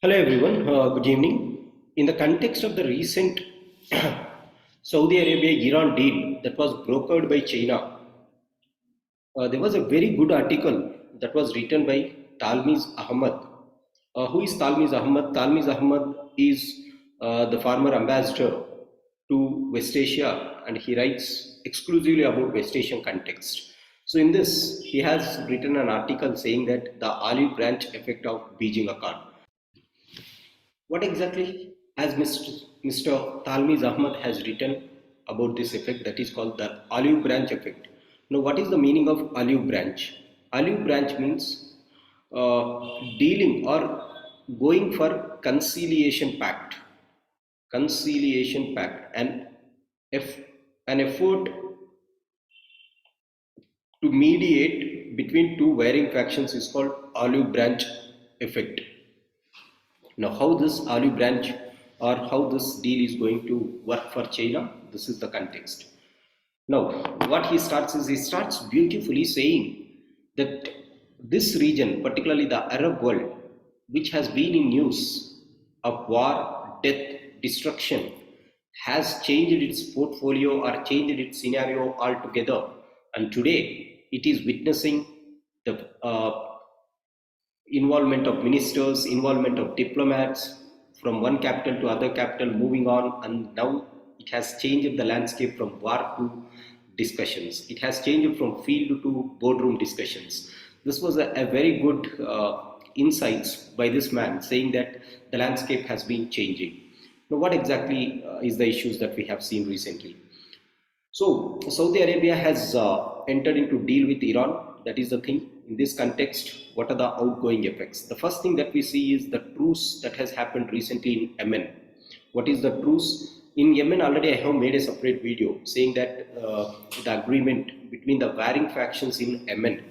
Hello everyone, good evening. In the context of the recent Saudi Arabia-Iran deal that was brokered by China, there was a very good article that was written by Talmiz Ahmad. Who is Talmiz Ahmad? Talmiz Ahmad is the former ambassador to West Asia, and he writes exclusively about West Asian context. So in this, he has written an article saying that the olive branch effect of Beijing Accord. What exactly has Mr. Talmiz Ahmad has written about this effect that is called the olive branch effect? Now, what is the meaning of olive branch? Olive branch means dealing or going for conciliation pact. Conciliation pact, and if an effort to mediate between two varying factions is called olive branch effect. Now, how this olive branch or how this deal is going to work for China, this is the context. Now, what he starts is he starts beautifully saying that this region, particularly the Arab world, which has been in news of war, death, destruction, has changed its portfolio or changed its scenario altogether. And today, it is witnessing the involvement of ministers, involvement of diplomats from one capital to other capital, moving on, and now it has changed the landscape from war to discussions. It has changed from field to boardroom discussions. This was a very good insights by this man saying that the landscape has been changing. Now, what exactly is the issues that we have seen recently? So, Saudi Arabia has entered into deal with Iran. That is the thing. In this context, what are the outgoing effects? The first thing that we see is the truce that has happened recently in Yemen. What is the truce? In Yemen, already I have made a separate video saying that the agreement between the varying factions in Yemen,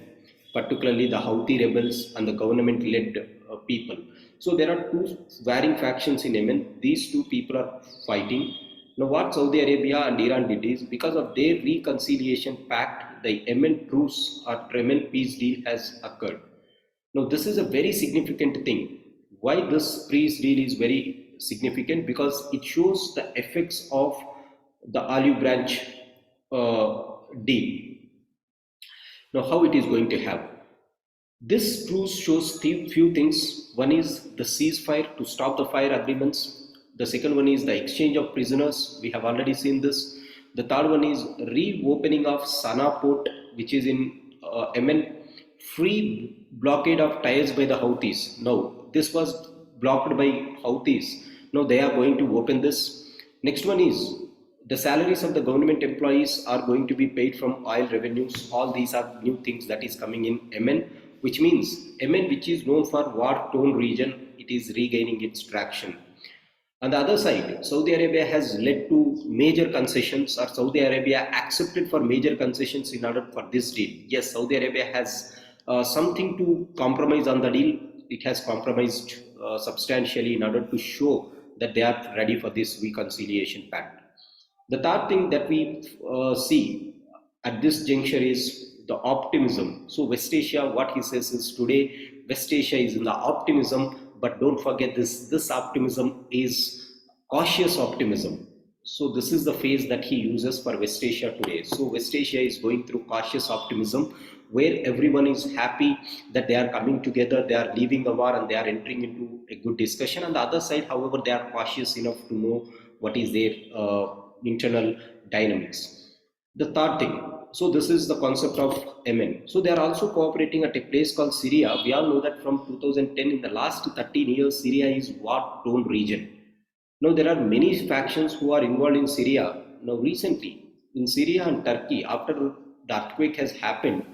particularly the Houthi rebels and the government-led people. So there are two varying factions in Yemen. These two people are fighting. Now, what Saudi Arabia and Iran did is, because of their reconciliation pact, the Yemen truce or Yemen peace deal has occurred. Now, this is a very significant thing. Why this peace deal is very significant? Because it shows the effects of the olive branch deal. Now, how it is going to have? This truce shows few things. One is the ceasefire to stop the fire agreements. The second one is the exchange of prisoners. We have already seen this. The third one is reopening of Sana'a port, which is in Yemen. Free blockade of tires by the Houthis. Now, this was blocked by Houthis. Now, they are going to open this. Next one is the salaries of the government employees are going to be paid from oil revenues. All these are new things that is coming in Yemen, which means Yemen, which is known for war-torn region, it is regaining its traction. On the other side, Saudi Arabia has led to major concessions, or Saudi Arabia accepted for major concessions in order for this deal. Yes, Saudi Arabia has something to compromise on the deal. It has compromised substantially in order to show that they are ready for this reconciliation pact. The third thing that we see at this juncture is the optimism. So West Asia, what he says is today, West Asia is in the optimism, but don't forget this optimism is cautious optimism. So this is the phase that he uses for West Asia today. So West Asia is going through cautious optimism, where everyone is happy that they are coming together, they are leaving the war and they are entering into a good discussion. On the other side, however, they are cautious enough to know what is their internal dynamics. The third thing, so this is the concept of Yemen. So they are also cooperating at a place called Syria. We all know that from 2010, in the last 13 years, Syria is war-torn region. Now there are many factions who are involved in Syria. Now recently, in Syria and Turkey, after the earthquake has happened,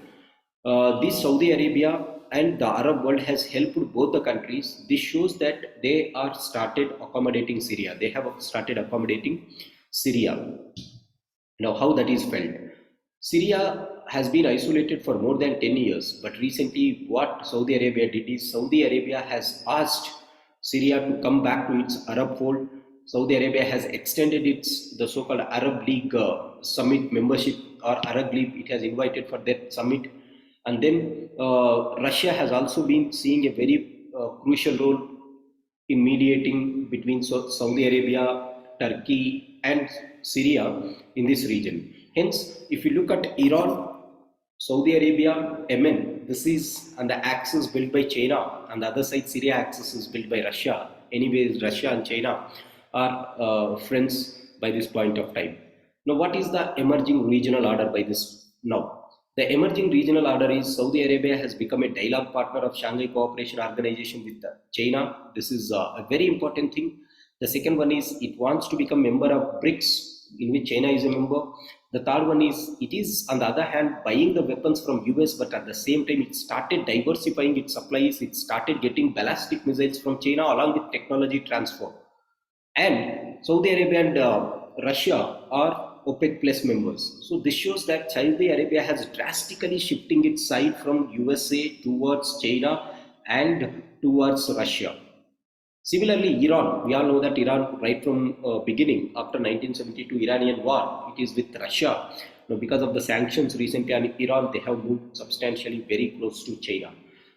this Saudi Arabia and the Arab world has helped both the countries. This shows that they are started accommodating Syria. They have started accommodating Syria. Now, how that is felt? Syria has been isolated for more than 10 years, but recently what Saudi Arabia did is Saudi Arabia has asked Syria to come back to its Arab fold. Saudi Arabia has extended its the so-called Arab League summit membership, or Arab League it has invited for that summit. And then Russia has also been seeing a very crucial role in mediating between Saudi Arabia, Turkey, and Syria in this region. Hence, if you look at Iran, Saudi Arabia, Yemen, this is on the axis built by China, and the other side, Syria axis is built by Russia. Anyways, Russia and China are friends by this point of time. Now, what is the emerging regional order by this now? The emerging regional order is Saudi Arabia has become a dialogue partner of Shanghai Cooperation Organization with China. This is a very important thing. The second one is it wants to become member of BRICS, in which China is a member. The third one is it is on the other hand buying the weapons from US, but at the same time it started diversifying its supplies. It started getting ballistic missiles from China along with technology transfer. And Saudi Arabia and Russia are OPEC plus members. So this shows that Saudi Arabia has drastically shifting its side from USA towards China and towards Russia. Similarly, Iran, we all know that Iran, right from beginning after 1972 Iranian war, it is with Russia. Now, because of the sanctions recently on Iran, they have moved substantially very close to China.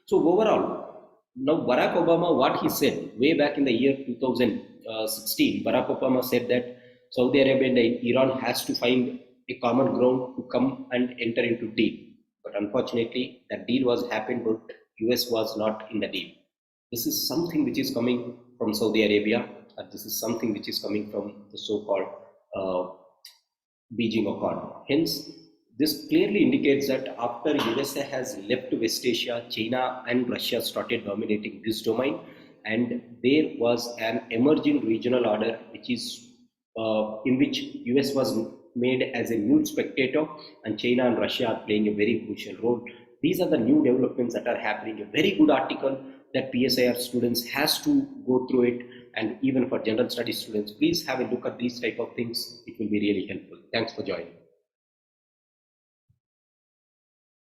So overall, now Barack Obama, what he said way back in the year 2016, Barack Obama said that Saudi Arabia and Iran has to find a common ground to come and enter into deal. But unfortunately, that deal was happened, but US was not in the deal. This is something which is coming from Saudi Arabia, and this is something which is coming from the so-called Beijing Accord. Hence, this clearly indicates that after USA has left West Asia, China and Russia started dominating this domain, and there was an emerging regional order which is in which US was made as a mute spectator, and China and Russia are playing a very crucial role. These are the new developments that are happening. A very good article that PSIR students has to go through it, and even for general studies students, please have a look at these type of things. It will be really helpful. Thanks for joining.